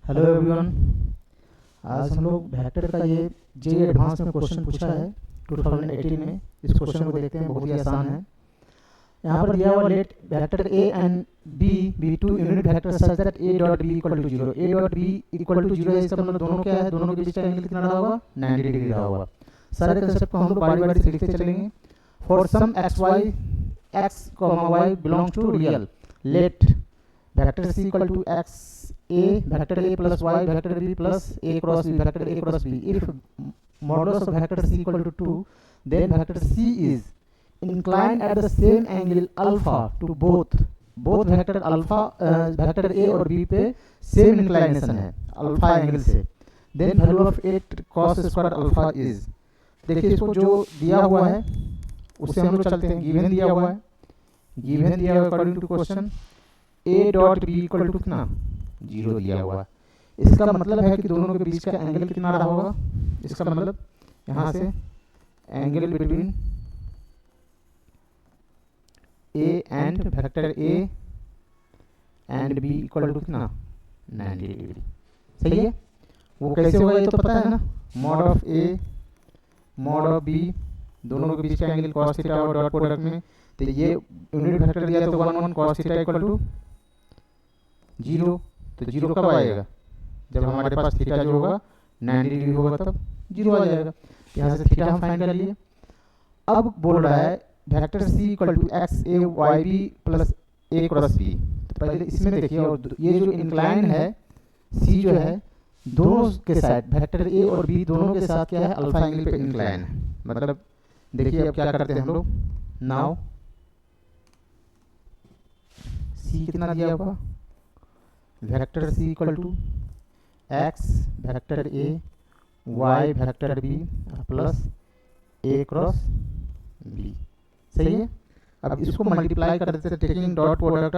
Hello everyone. आज हम लोग वेक्टर का ये जे एडवांस में क्वेश्चन पूछा है 2018 में। इस क्वेश्चन को देखते हैं, बहुत ही आसान है। यहाँ पर दिया हुआ let vector a and b be two unit vector such that a dot b equal to zero. A dot b equal to zero है, इसका मतलब दोनों क्या है, दोनों के बीच का एंगल कितना रहा होगा, 90 डिग्री रहा होगा। सारे कंसेप्ट को हम लोग बारी बारी से लिखते चलेंगे। For some x y x comma y belongs to real let vector C equal to x a vector a plus y vector b plus a cross b vector a cross b. If modulus of vector c equal to 2, then vector c is inclined at the same angle alpha to both vector alpha vector a और b पे same inclination है alpha angle से। then value of 8 cos square alpha is, देखिए इसको जो दिया हुआ है उससे हम लोग चलते हैं। गिवन दिया हुआ है, गिवन दिया हुआ according to question a dot b equal to कितना, जीरो दिया हुआ है। इसका मतलब है कि दोनों के बीच का एंगल कितना रहा होगा। इसका मतलब यहाँ से angle between a and vector a and b equal to कितना, 90 डिग्री। सही है। वो कैसे होगा ये तो पता है ना, mod of A mod of b, दोनों के बीच का एंगल cos थीटा और डॉट प्रोडक्ट में, तो ये यूनिट वेक्टर दिया तो 1 1 cos theta equal to zero. तो जीरो कब आएगा, जब हमारे पास थीटा जो होगा 90 डिग्री होगा तब जीरो आ जाएगा। यहाँ से थीटा हम फाइंड कर लिए। अब बोल रहा है vector C equal to x A Y B plus A cross b. तो पहले इसमें देखिए, और ये जो इंक्लाइन है सी जो है दोनों के साथ वेक्टर ए और बी दोनों के साथ क्या है, अल्फा एंगल पे इंक्लाइन है। मतलब देखिए अब क्या करते हैं हम लोग, नाउ सी कितना दिया होगा, vector C equal to x vector a y vector b plus A cross b. सही है। अब इसको मल्टीप्लाई कर देते हैं, taking dot product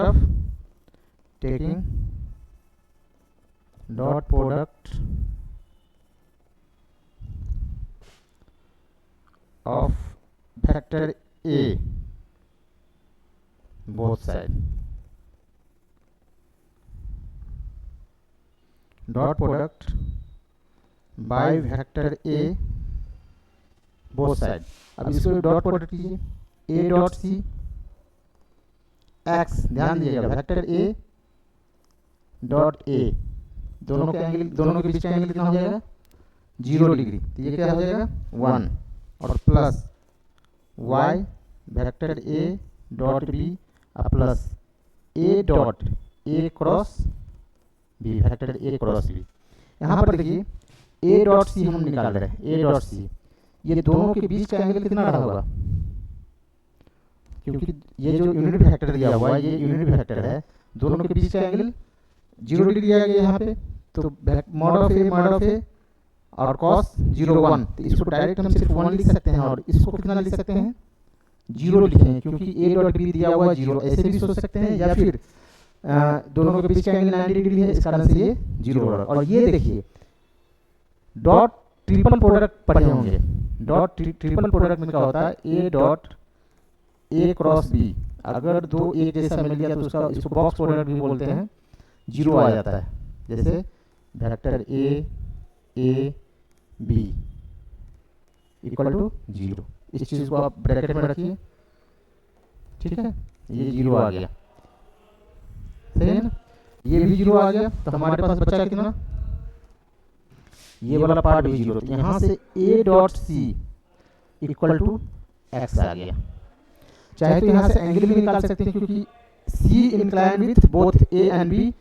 of vector a both side, dot product by vector a both side. अब इसको डॉट प्रोडक्ट कीजिए, ए डॉट सी एक्स, ध्यान दीजिएगा वेक्टर ए डॉट ए, दोनों के बीच का एंगल कितना हो जाएगा, 0 डिग्री। तो ये क्या हो जाएगा 1, और plus y vector a dot B plus a dot A cross b vector a cross b. यहाँ पर देखिए ए डॉट सी हम निकाल रहे हैं, ए डॉट सी, ये दोनों के बीच का एंगल कितना रहा होगा, क्योंकि ये जो यूनिट वेक्टर दिया हुआ है ये यूनिट वेक्टर है, दोनों के बीच का एंगल 0 डिग्री आ गया यहाँ पे। तो मॉड ऑफ ए और कॉस 0 1, तो इसको डायरेक्ट हम सिर्फ 1 लिख सकते हैं, और इसको कितना लिख सकते हैं, 0 लिखेंगे, क्योंकि ए डॉट बी दिया हुआ है 0। ऐसे भी सोच सकते हैं, या फिर दोनों के बीच का एंगल 90 डिग्री है, इस कारण से ये 0 होगा। और ये देखिए डॉट ट्रिपल प्रोडक्ट पढ़े होंगे, डॉट ट्रिपल प्रोडक्ट में क्या होता है, a dot A cross b, अगर दो एक जैसा मिल गया तो उसका इसको बॉक्स प्रोडक्ट भी बोलते हैं, 0 आ जाता है। जैसे vector a b equal to 0, इस चीज को आप ब्रैकेट में रखिए, ठीक है, ये 0 आ गया। सही है ना, ये भी 0 आ गया, तो हमारे पास बचा कितना, ये वाला पार्ट भी 0। तो यहाँ से a dot C equal to X आ गया। चाहे तो यहाँ से एंगल भी निकाल सकते हैं, क्योंकि c incline with both a and b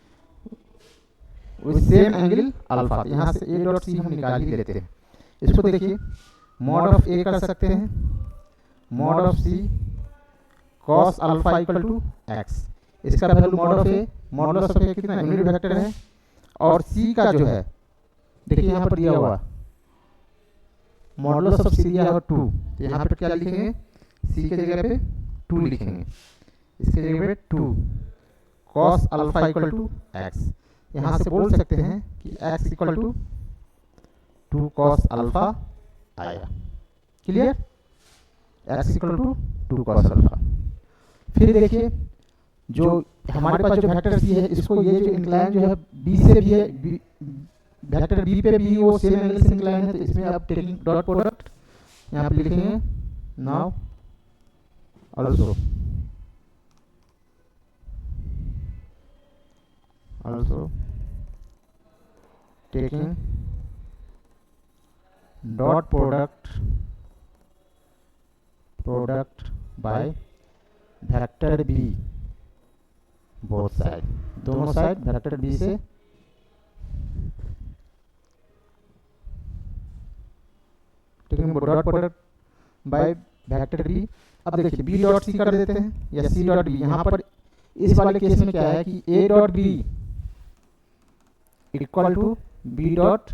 with same angle alpha. यहाँ से a डॉट सी हम निकाल ही लेते हैं। इसको देखिए मॉड ऑफ a कर सकते हैं, mod of c cos alpha equal to x. इसका वैल्यू मॉडुलस ऑफ ए कितना, यूनिट वेक्टर है, और c का जो है देखिए यहाँ पर दिया हुआ मॉडुलस ऑफ c दिया हुआ 2, तो यहाँ पर क्या लिखेंगे, c के जगह पे 2 लिखेंगे, इसके जगह पे 2 cos alpha equal to X. यहाँ से बोल सकते हैं कि x equal to 2 cos alpha आया। Clear, x equal to 2 cos alpha. फिर देखिए जो हमारे पास जो वेक्टर सी है, इसको ये जो इंक्लाइन जो है बी से भी है, वेक्टर बी पे भी वो सेम एंगल से इंक्लाइन है, तो इसमें आप टेकिंग डॉट प्रोडक्ट यहाँ पे लिखेंगे now also taking dot product by vector b both side, दोनों साइड वेक्टर b से taking dot product by vector b। अब देखिए b डॉट c कर देते हैं या c डॉट b। यहाँ पर इस वाले केस में क्या है कि a dot b equal to b dot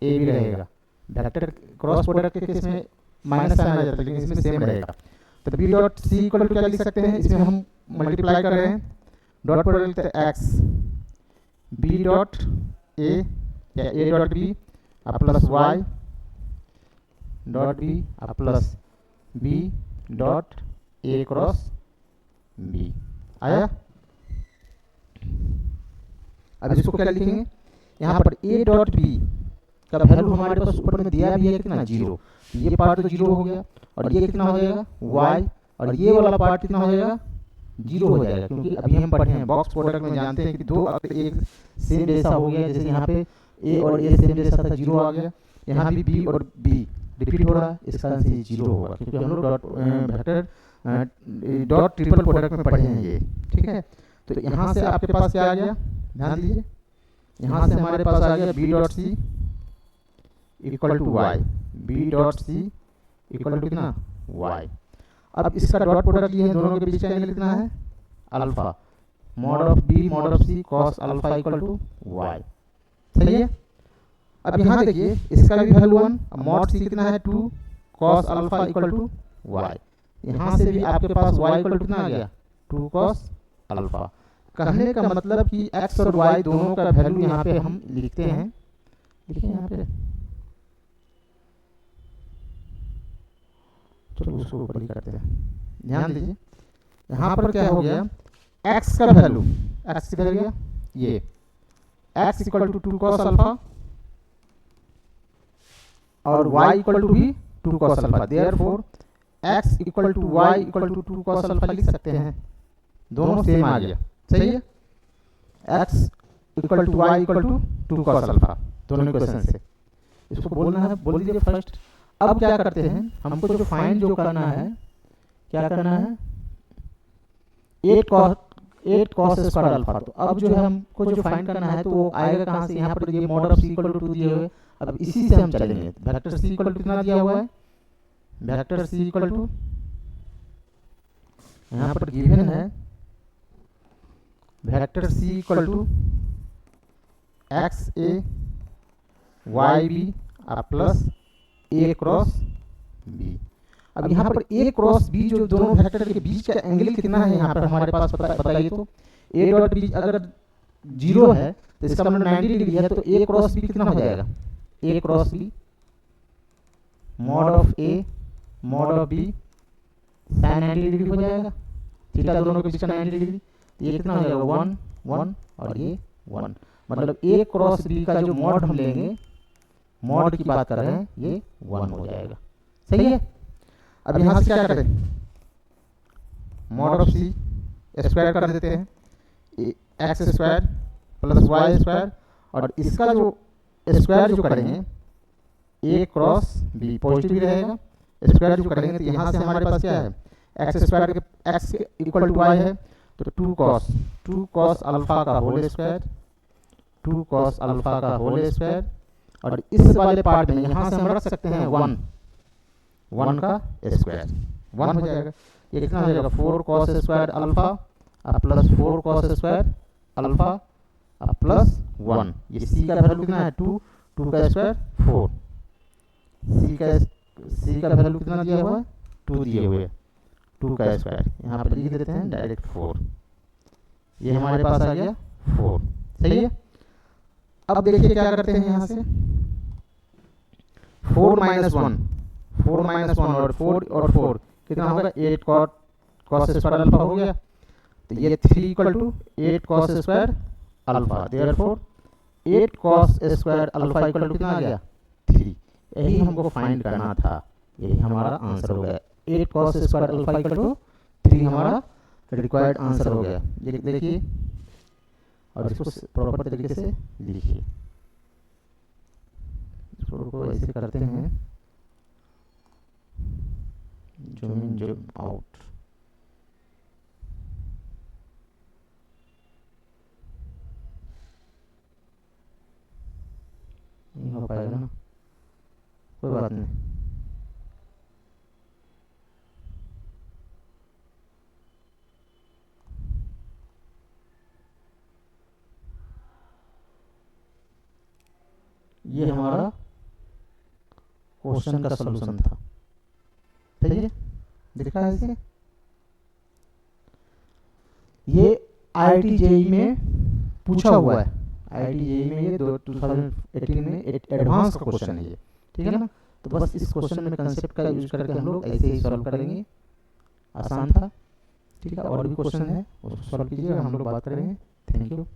a भी रहेगा। वेक्टर क्रॉस प्रोडक्ट के केस में माइनस साइन आ जाता है, लेकिन इसमें सेम रहेगा। तो b dot C equal to क्या लिख सकते हैं, इसमें हम मल्टीप्लाई कर रहे हैं, डॉट प्रोडक्ट लिखते हैं एक्स बी डॉट ए या A dot B plus Y dot B plus B dot A cross B. आया? अब इसको क्या लिखेंगे, यहाँ पर a डॉट बी का वैल्यू हमारे पास ऊपर में दिया भी है कितना, 0। ये पार्ट तो 0 हो गया, और ये कितना हो जाएगा y, और ये वाला पार्ट कितना हो जाएगा 0 हो जाएगा, क्योंकि अभी हम पढ़े हैं बॉक्स प्रोडक्ट में जानते हैं कि दो अगर एक सेम जैसा हो गया, जैसे यहाँ पे a और a सेम जैसा था 0 आ गया, यहाँ भी b और b रिपीट हो रहा है, इसका आंसर 0 होगा, क्योंकि हम लोग वेक्टर डॉट ट्रिपल प्रोडक्ट में पढ़े हैं ये। ठीक है, तो यहाँ से आपके पास क्या आ गया, ध्यान दीजिए, यहाँ से हमारे पास आ गया B dot C equal to Y, B dot C equal to कितना वाई। अब इसका डॉट प्रोडक्ट ये है, दोनों के बीच का एंगल कितना है alpha, mod of B mod of C cos alpha equal to Y. सही है। अब यहाँ देखिए इसका भी वैल्यू 1, मॉड सी कितना है 2 cos alpha equal to Y. यहाँ से भी आपके पास y इक्वल टू कितना आ गया 2 कॉस अल्फा। कहने का मतलब कि x और y दोनों का वैल्यू यहाँ पे हम लिखते हैं, देखिए यहाँ पे, चलो उसको ऊपर ही करते हैं, ध्यान दीजिए यहाँ पर क्या हो गया, x का वैल्यू, x किधर गया, ये x equal to 2 cos alpha और y इक्वल टू भी 2 cos alpha, therefore x equal to y equal to 2 cos alpha लिख सकते हैं, दोनों सेम आ गया। सही है, x equal to y equal to 2 cos alpha, दोनों इक्वेशन से इसको बोलना है, बोल दीजिए फर्स्ट। अब क्या करते हैं, हमको जो फाइंड जो करना है, क्या करना है 8 कॉस स्क्वायर अल्फा। तो अब जो है हमको जो फाइंड करना है तो वो आएगा कहाँ से, यहाँ पर ये mod of C equal to 2 दिए हुए, अब इसी से हम चलेंगे। वेक्टर सी इक्वल टू कितना दिया हुआ है, वेक्टर सी इक्वल टू यहाँ पर गिवन है vector C equal to x A Y B plus A cross B. अब यहाँ पर ए क्रॉस बी जो दोनों वेक्टर के बीच का एंगल कितना है यहाँ पर हमारे पास बताइए तो, ए डॉट बी अगर 0 है तो इसका मतलब 90 डिग्री है, तो ए क्रॉस बी कितना हो जाएगा, A cross B mod of A mod of B sine 90 degree हो जाएगा, थीटा दोनों के बीच का 90 डिग्री, ये कितना हो जाएगा 1 1 और ये 1, मतलब ए क्रॉस बी का जो मॉड हम लेंगे, मॉड की बात कर रहे हैं, ये 1 हो जाएगा। सही है। अब यहाँ से क्या करें, मॉड ऑफ सी स्क्वायर कर देते हैं, X square plus Y square, और इसका जो स्क्वायर जो करेंगे ए क्रॉस बी पॉजिटिव रहेगा, स्क्वायर जो करेंगे तो यहाँ से हमारे पास क्या है, एक्स स्क्वायर के एक्स इक्वल टू वाई है, तो 2 कॉस अल्फा का होल स्क्वायर, 2 कॉस अल्फा का होल स्क्वायर, और इस वाले पार्ट में यहाँ से हम रख सकते हैं 1 का स्क्वायर, 1 हो जाएगा, ये कितना हो जाएगा 4 cos square alpha plus 4 cos square alpha plus 1। ये सी का वैल्यू कितना है 2 का स्क्वायर 4, सी का वैल्यू कितना दिया हुआ है 2 दिए हुए, 2 का स्क्वायर यहाँ पर लिख देते हैं डायरेक्ट 4, ये हमारे पास आ गया 4। सही है। अब देखिए क्या करते हैं, यहाँ से 4 माइनस 1 और 4 कितना होगा 8 कॉस स्क्वायर अल्फा हो गया, तो ये 3 equal to 8 cos square alpha, therefore 8 cos square alpha equal to कितना आ गया 3। यही हमको फाइंड करना था, यही हमारा आंसर हो गया। 8 cos square alpha equal to 3 हमारा रिक्वायर्ड आंसर हो गया। ये देखिए और इसको प्रॉपर तरीके से लिखिए। इसको ऐसे करते हैं, जूम इन जूम आउट। नहीं हो पाएगा ना, कोई बात नहीं। ये हमारा क्वेश्चन का सलूशन था, सही है, दिख रहा है इसे। ये IIT JEE में पूछा हुआ है, IIT JEE में ये 2018 में एडवांस का क्वेश्चन है ये, ठीक है ना। तो बस इस क्वेश्चन में कंसेप्ट का यूज करके हम लोग ऐसे ही सॉल्व करेंगे, आसान था, ठीक है। और भी क्वेश्चन है उसको सॉल्व कीजिएगा, हम लोग बात करेंगे। Thank you.